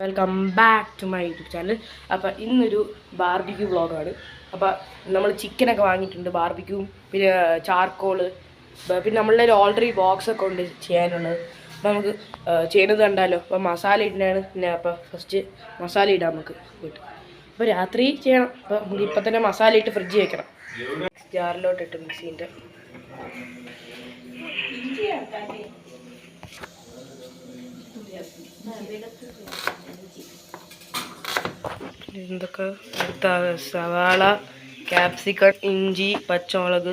Welcome back to my YouTube channel. അപ്പോൾ ഇന്നൊരു barbecue വ്ളോഗാണ്. അപ്പോൾ നമ്മൾ ചിക്കനൊക്കെ വാങ്ങിയിട്ടുണ്ട്, ബാർബിക്യൂവും പിന്നെ ചാർക്കോള്, പിന്നെ നമ്മളുടെ ഓൾറെഡി ബോക്സൊക്കെ ഉണ്ട് ചെയ്യാനുള്ളത്. അപ്പോൾ നമുക്ക് ചെയ്യുന്നത് കണ്ടാലോ. അപ്പോൾ മസാല ഇടുന്നതാണ്. പിന്നെ അപ്പോൾ ഫസ്റ്റ് മസാല ഇടാം നമുക്ക് പോയിട്ട്. അപ്പോൾ രാത്രി ചെയ്യണം. അപ്പോൾ നമുക്ക് ഇപ്പം തന്നെ മസാല ഇട്ട് ഫ്രിഡ്ജിൽ വെക്കണം. ജാറിലോട്ട് ഇട്ട് മിക്സീൻ്റെ എന്തൊക്കെ സവാള, ക്യാപ്സിക്കം, ഇഞ്ചി, പച്ചമുളക്,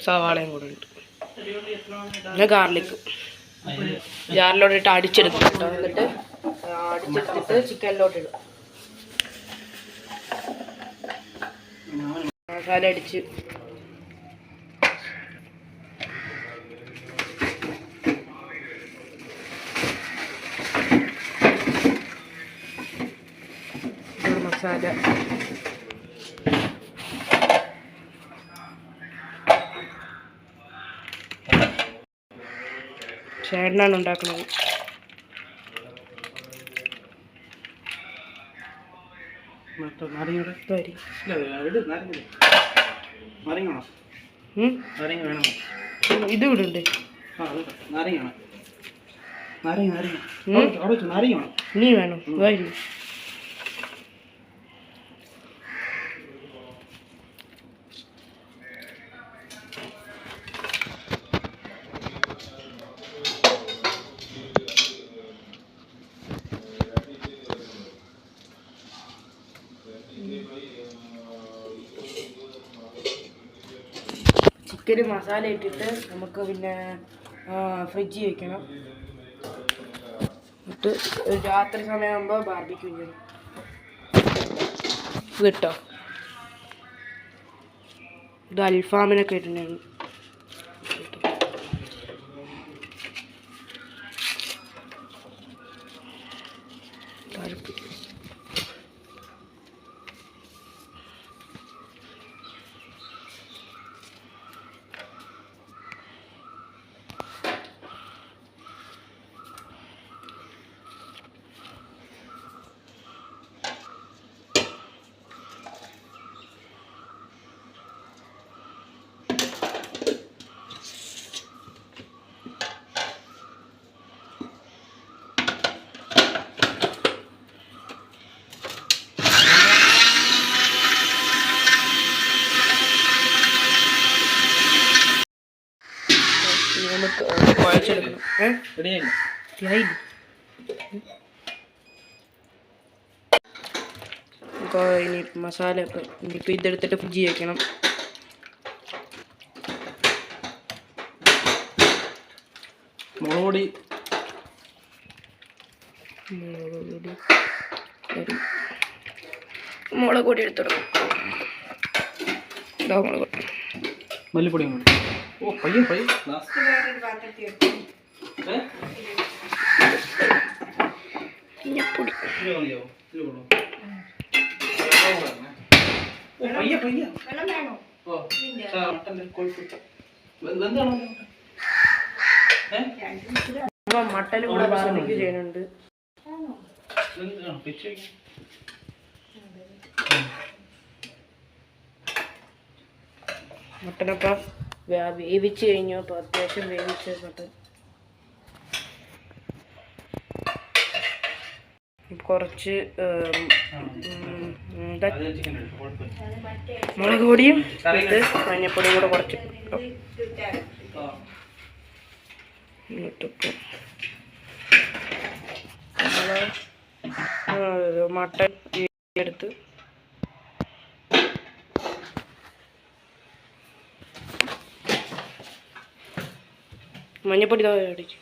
സവാളയും കൂടെ ഉണ്ട്, പിന്നെ ഗാർലിക് ജാറിലോട്ട് ഇട്ട് അടിച്ചെടുത്തിട്ട് അടിച്ചെടുത്തിട്ട് ചിക്കനിലോട്ട് ഇടും. മസാല അടിച്ച് മസാല ചേട്ടനാണ് ഉണ്ടാക്കുന്നത്. ഇത് ഇവിടെ ഉണ്ട്. നീ വേണോ? വരി. ചിക്കന് മസാല ഇട്ടിട്ട് നമുക്ക് പിന്നെ ഫ്രിഡ്ജിൽ വെക്കണം. എന്നിട്ട് രാത്രി സമയമാകുമ്പോൾ ബാർബിക്യൂ ചെയ്യണം. കേട്ടോ, ഇത് അൽഫാമിനൊക്കെ ഇട്ടുണ്ടായിരുന്നു. നമുക്ക് കുഴച്ചെടുക്കണം. ഇനി മസാല ഇനിയിപ്പോൾ ഇതെടുത്തിട്ട് ഫ്രിഡ്ജിൽ വെക്കണം. മുളക് പൊടി എടുത്തിടും. മല്ലിപ്പൊടി മഞ്ഞപ്പൊടി മട്ടനും കൂടെ ബാർബിക്യൂ ചെയ്യുന്നുണ്ട്. മട്ടനപ്പം വേവിച്ച് കഴിഞ്ഞു. അപ്പോൾ അത്യാവശ്യം വേവിച്ച മട്ടൻ കുറച്ച് മുളക് പൊടിയും ഇത് മഞ്ഞപ്പൊടിയും കൂടെ കുറച്ച് മട്ടൻ എടുത്ത് മഞ്ഞപ്പൊടി അടിച്ചു.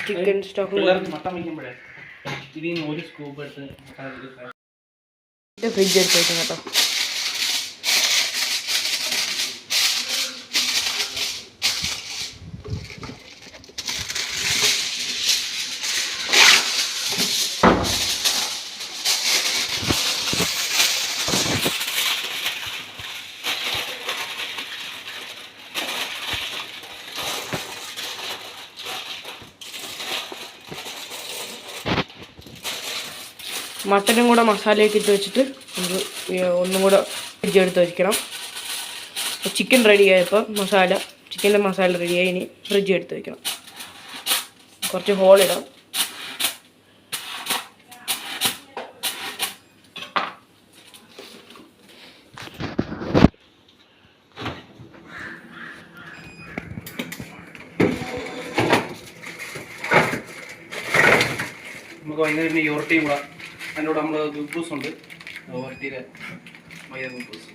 ചിക്കൻ സ്റ്റോക്ക് പിള്ളേർക്ക് മട്ടൻ വയ്ക്കുമ്പോഴേ ഇതിൽ നിന്ന് ഒരു സ്കൂപ്പ് എടുത്ത് ഫ്രിഡ്ജ് എടുത്ത് വെക്കണം കേട്ടോ. മട്ടനും കൂടെ മസാലയൊക്കെ ഇട്ട് വെച്ചിട്ട് നമുക്ക് ഒന്നും കൂടെ ഫ്രിഡ്ജ് എടുത്ത് വയ്ക്കണം. ചിക്കൻ റെഡിയായപ്പോൾ ചിക്കൻ്റെ മസാല റെഡിയായി. ഇനി ഫ്രിഡ്ജ് എടുത്ത് വയ്ക്കണം. കുറച്ച് ഹോളിടാം. നമുക്ക് വൈകുന്നേരം യോർട്ടിയും കൂടെ അതിൻ്റെ കൂടെ നമ്മൾ ഗുബൂസ് ഉണ്ട്. യോർട്ടിയിലെ മൈദ ഗുബൂസ്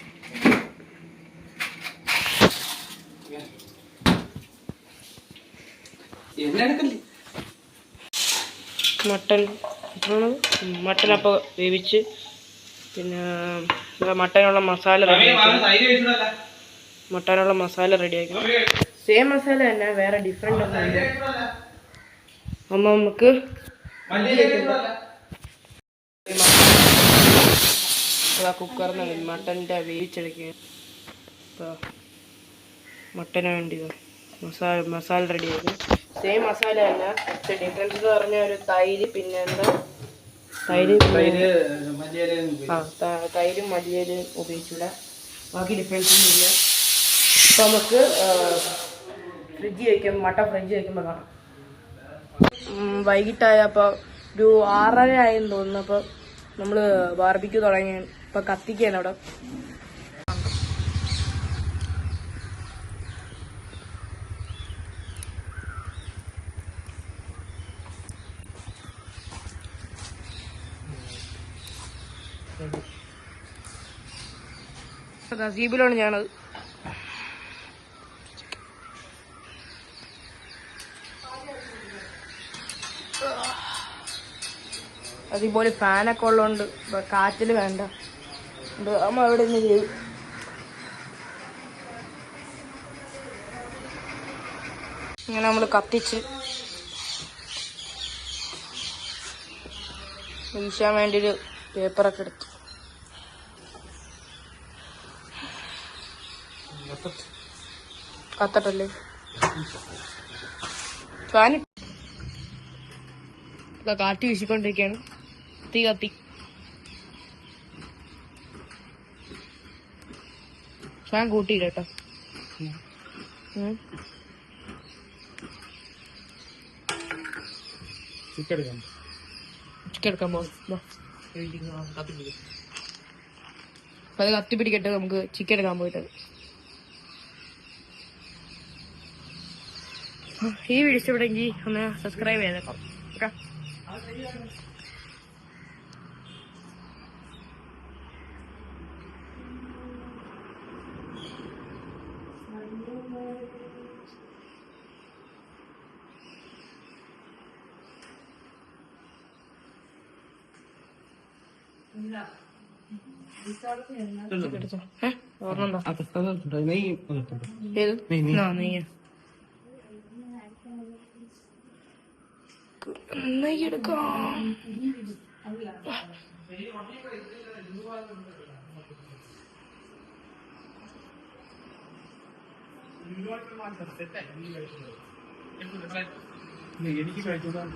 മട്ടൻ അപ്പോൾ വേവിച്ച് പിന്നെ മട്ടനുള്ള മസാല റെഡിയാക്കണം. സെയിം മസാല തന്നെ, വേറെ ഡിഫറെൻ്റ് ഒന്നും ഇല്ല. അപ്പം നമുക്ക് കുക്കറിന് മട്ടൻ്റെ വേവിച്ചെടുക്കുക. ഇപ്പോൾ മട്ടന് വേണ്ടി മസാല റെഡിയാക്കി. സെയിം മസാല തന്നെ, പക്ഷേ ഡിഫറൻസ് എന്ന് പറഞ്ഞാൽ ഒരു തൈര്, പിന്നെ എന്താ തൈരും മല്ലിയിലയും ഉപയോഗിച്ചില്ല. ബാക്കി ഡിഫറൻസ് ഒന്നും ഇല്ല. അപ്പോൾ നമുക്ക് മട്ടൻ ഫ്രിഡ്ജ് വയ്ക്കുമ്പോൾ കാണാം. വൈകിട്ടായ അപ്പോൾ ഒരു 6:30 ആയെന്ന് തോന്നുന്നു. അപ്പോൾ നമ്മൾ ബാർബിക്യൂ തുടങ്ങി. ഇപ്പോൾ കത്തിക്കുകയാണ് അവിടെ. നസീബിലാണ് ഞാനത്. അതുപോലെ ഫാനൊക്കെ ഉള്ളതുകൊണ്ട് കാറ്റിൽ വേണ്ട, അമ്മ അവിടെ നിന്ന് ചെയ്യും. ഇങ്ങനെ നമ്മൾ കത്തിച്ച് വീശാൻ വേണ്ടി ഒരു പേപ്പറൊക്കെ എടുത്തു. കത്തട്ടല്ലേ ഫാൻ കാറ്റ് വീശിക്കൊണ്ടിരിക്കുകയാണ്. കത്തി ഫാൻ കൂട്ടിയില്ല കേട്ടോ. ചിക്കൻ എടുക്കാൻ പോകും. അത് കത്തി പിടിക്കട്ടെ, നമുക്ക് ചിക്കൻ എടുക്കാൻ പോയിട്ട്. ഈ വീഡിയോ ഇഷ്ടപ്പെട്ടെങ്കിൽ ഒന്ന് സബ്സ്ക്രൈബ് ചെയ്തേക്കാം. ഓക്കെ, നെയ്യെടുക്കാം. എനിക്ക് കഴിച്ചോളാം.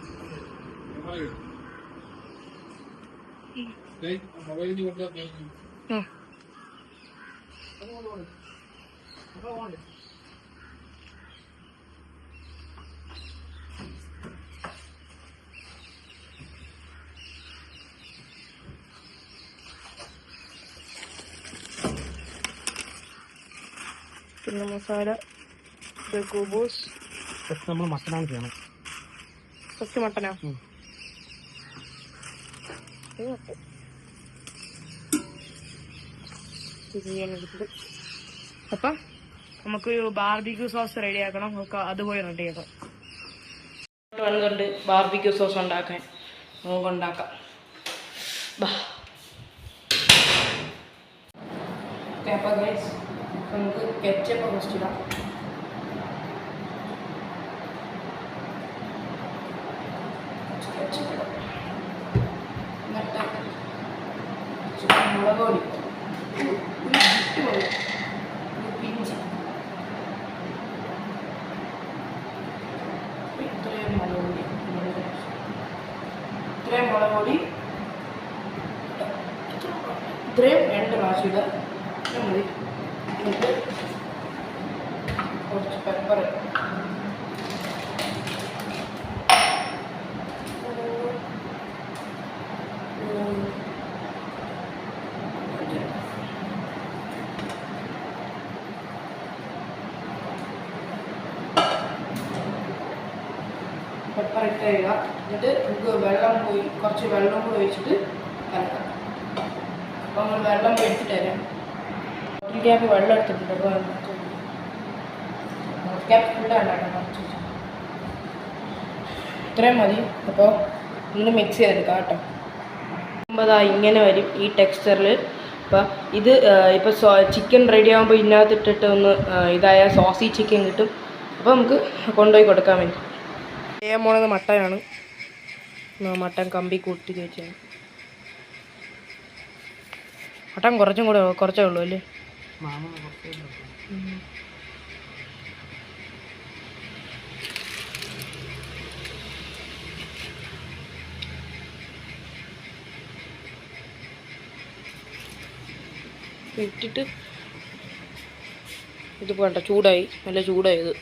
പിന്നെ മസാല ഗുബൂസ് നമ്മൾ മട്ടനാണ് ചെയ്യണം. ഫസ്റ്റ് മട്ടനാ. അപ്പം നമുക്കൊരു ബാർബിക്യൂ സോസ് റെഡിയാക്കണം. നമുക്ക് അതുപോലെ റെഡിയാക്കാം. വന്നിട്ടുണ്ട് ബാർബിക്യൂ സോസ് ഉണ്ടാക്കാൻ. നമുക്ക് ഉണ്ടാക്കാം. ബാ. അപ്പോൾ ഗൈസ് നമുക്ക് കെച്ചപ്പ് ഫസ്റ്റ് ഇടാം. കെച്ചപ്പ് ഇടാം. എന്നിട്ട് മുളക് പൊടി പിഞ്ചി ഇത്രയും മുളക് പൊടി ഇത്രയും 2 പ്രാവശ്യം ഇടുക. മതി. എന്നിട്ട് കുറച്ച് പെപ്പർ ഇട്ട് തരിക. എന്നിട്ട് നമുക്ക് കുറച്ച് വെള്ളം കൂടി ഒഴിച്ചിട്ട് കലക്കാം. അപ്പോൾ നമ്മൾ വെള്ളം എടുത്തിട്ട് തരാം. ബോട്ടിൽ ക്യാപ്പ് വെള്ളം എടുത്തിട്ടുണ്ട്. അപ്പോൾ ബോട്ടിൽ ക്യാപ്പ് ഫുള്ളാണ് കേട്ടോ. കുറച്ച് ഇത്രയും മതി. അപ്പോൾ ഒന്ന് മിക്സ് ചെയ്തെടുക്കാം കേട്ടോ. അതാ ഇങ്ങനെ വരും ഈ ടെക്സ്ചറിൽ. അപ്പോൾ ഇത് ഇപ്പോൾ ചിക്കൻ റെഡി ആകുമ്പോൾ ഇതിനകത്തിട്ടിട്ട് ഒന്ന് ഇതായ സോസി ചിക്കൻ കിട്ടും. അപ്പോൾ നമുക്ക് കൊണ്ടുപോയി കൊടുക്കാൻ വേണ്ടി ചെയ്യാൻ പോണത് മട്ടനാണ്. മട്ടൻ കമ്പി കൂട്ടി വെച്ചാണ്. മട്ടൻ കുറച്ചേ ഉള്ളൂ അല്ലേ? ഇട്ടിട്ട് ഇത് വേണ്ട, ചൂടായി, നല്ല ചൂടായി. ഇത്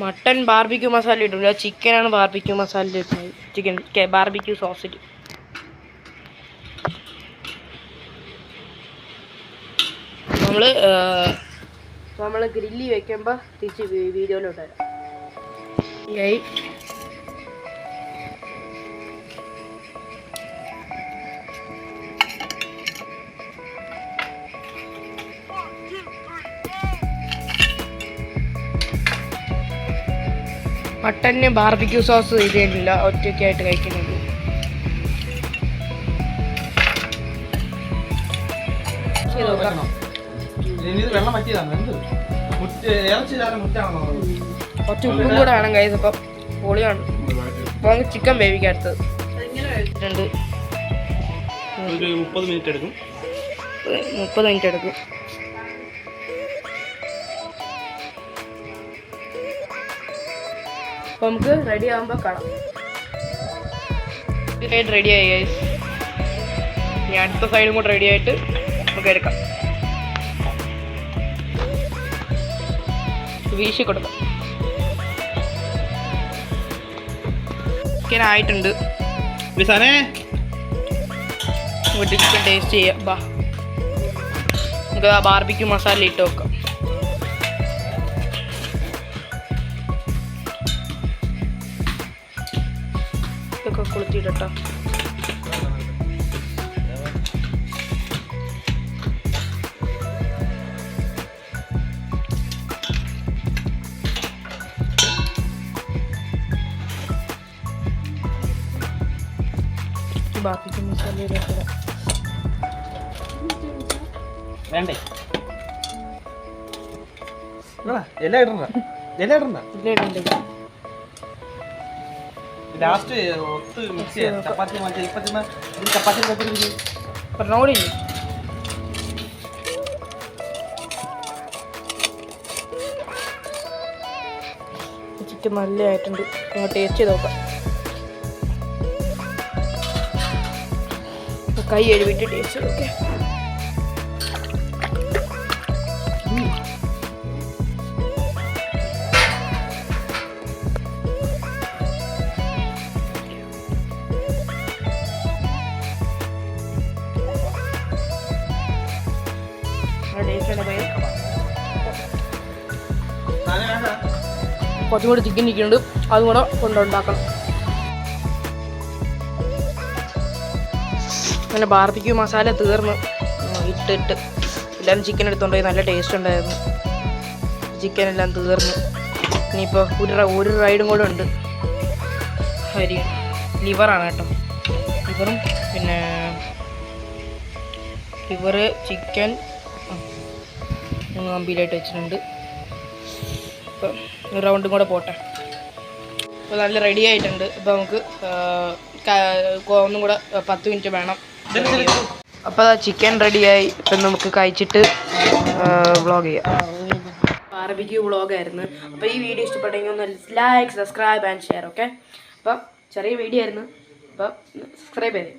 മട്ടൻ ബാർബിക്യൂ മസാല ഇട്ടില്ല, ചിക്കനാണ് ബാർബിക്യൂ മസാല ഇടുന്നത്. ചിക്കൻ ബാർബിക്യൂ സോസിൽ നമ്മൾ ഗ്രില്ലി വെക്കുമ്പോൾ തിരിച്ച് വീഡിയോയിലോട്ട് വരാം. മട്ടന് ബാർബിക്യൂ സോസ് ഇതേണ്ടില്ല, ഒറ്റയ്ക്കായിട്ട് കഴിക്കുന്നുള്ളൂ. കുറച്ച് ഉപ്പും കൂടെ വേണം കൈസ്. അപ്പം പൊളിയാണ്. അപ്പോൾ നമുക്ക് ചിക്കൻ വേവിക്കാത്തത് 30 മിനിറ്റ് എടുക്കും. അപ്പോൾ നമുക്ക് റെഡി ആകുമ്പോൾ കാണാം. റെഡി ആയി ഗൈസ്. ഇനി അടുത്ത സൈഡും കൂടെ റെഡി ആയിട്ട് നമുക്ക് എടുക്കാം. വീശി കൊടുക്കാം. ചിക്കൻ ആയിട്ടുണ്ട്. ചിക്കൻ ടേസ്റ്റ് ചെയ്യാം. ബാ, നമുക്ക് ആ ബാർബിക്യൂ മസാല ഇട്ട് വെക്കാം. ഇതൊക്കെ കൊളുത്തിയിട്ടോ. ബാർബിക്യൂ മസാല വേണ്ടേ? എല്ലാം ഇടണ്ട. ലാസ്റ്റ് ഒത്ത് മിക്സ് ചെയ്യാം. ചപ്പാത്തി ചപ്പാത്തി പറഞ്ഞോടില്ലേ? ചിക്കൻ നല്ലതായിട്ടുണ്ട്. ടേസ്റ്റ് ചെയ്ത് നോക്കാം. കൈ എഴുവിട്ട് ടേസ്റ്റ് നോക്കേ. കുറച്ചും കൂടി ചിക്കൻ ഇരിക്കുന്നുണ്ട്, അതും കൂടെ കൊണ്ടുണ്ടാക്കണം. അങ്ങനെ ബാർബിക്യൂ മസാല തീർന്ന് ഇട്ടിട്ട് എല്ലാവരും ചിക്കൻ എടുത്തുകൊണ്ടുപോയി. നല്ല ടേസ്റ്റ് ഉണ്ടായിരുന്നു. ചിക്കൻ എല്ലാം തീർന്ന് ഇനിയിപ്പോൾ ഒരു റൈഡും കൂടെ ഉണ്ട്. ലിവറാണ് കേട്ടോ, ലിവറും പിന്നെ ലിവറ് ചിക്കൻ 3 കമ്പിയിലായിട്ട് വെച്ചിട്ടുണ്ട്. അപ്പോൾ ഒരു റൗണ്ടും കൂടെ പോട്ടെ. അപ്പോൾ നല്ല റെഡി ആയിട്ടുണ്ട്. അപ്പോൾ നമുക്ക് ഒന്നും കൂടെ 10 മിനിറ്റ് വേണം. അപ്പോൾ ചിക്കൻ റെഡിയായി. ഇപ്പം നമുക്ക് കഴിച്ചിട്ട് വ്ളോഗ് ചെയ്യാം. ബാർബിക്യൂ വ്ളോഗായിരുന്നു. അപ്പോൾ ഈ വീഡിയോ ഇഷ്ടപ്പെട്ടെങ്കിൽ ഒന്ന് like, subscribe and share. Okay, അപ്പം ചെറിയ വീഡിയോ ആയിരുന്നു. അപ്പം സബ്സ്ക്രൈബ് ചെയ്തേ.